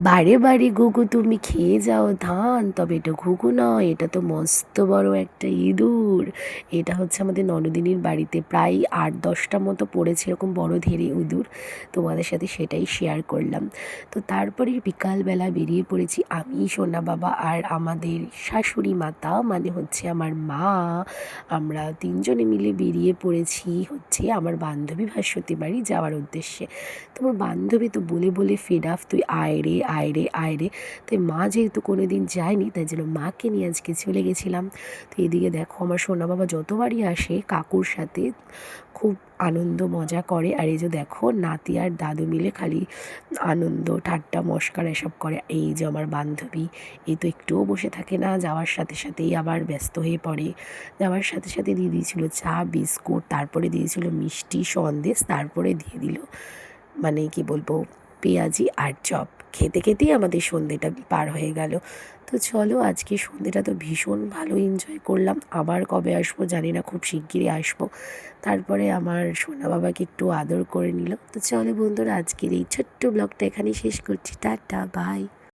বারে বারে ঘুঘু তুমি খেয়ে যাও ধান, তবে এটা ঘুঘু নয়, এটা তো মস্ত বড় একটা ইঁদুর। এটা হচ্ছে আমাদের ননদিনীর বাড়িতে প্রায় ৮-১০টা মতো পড়েছে এরকম বড় ধেড়ে ইঁদুর। তোমাদের সাথে সেটাই শেয়ার করলাম। তো তারপরে বিকালবেলা বেরিয়ে পড়েছি আমি, সোনা বাবা আর আমাদের শাশুড়ি মাতা মানে হচ্ছে আমার মা। আমরা তিনজনে মিলে বেরিয়ে পড়েছি হচ্ছে আমার বান্ধবী ভাস্বতী বাড়ি যাওয়ার উদ্দেশ্যে। তোমার বান্ধবী তো বলে বলে ফেড আফ, তুই আয় রে আয় রে আয় রে। তাই মা যেহেতু কোনো দিন যায়নি তাই জন্য মাকে নিয়ে আজকে চলে গেছিলাম। তো এদিকে দেখো আমার সোনা বাবা যতবারই আসে কাকুর সাথে খুব আনন্দ মজা করে। আর এই যে দেখো নাতি আর দাদু মিলে খালি আনন্দ ঠাট্টা মশকরা এসব করে। এই যে আমার বান্ধবী, এই তো একটুও বসে থাকে না, যাওয়ার সাথে সাথেই আবার ব্যস্ত হয়ে পড়ে। যাওয়ার সাথে সাথে দিয়ে দিয়েছিল চা বিস্কুট, তারপরে দিয়েছিল মিষ্টি সন্দেশ, তারপরে দিয়ে দিল মানে কি বলবো পেঁয়াজি আর চপ। খেতে খেতেই আমাদের সন্ধেটা পার হয়ে গেল। তো চলো আজকে সন্ধেটা তো ভীষণ ভালো এনজয় করলাম। আবার কবে আসবো জানি না, খুব শিগগিরই আসবো। তারপরে আমার সোনা বাবাকে একটু আদর করে নিল। তো চলো বন্ধুরা, আজকের এই ছোট্ট ব্লগটা এখানেই শেষ করছি। Tata bye.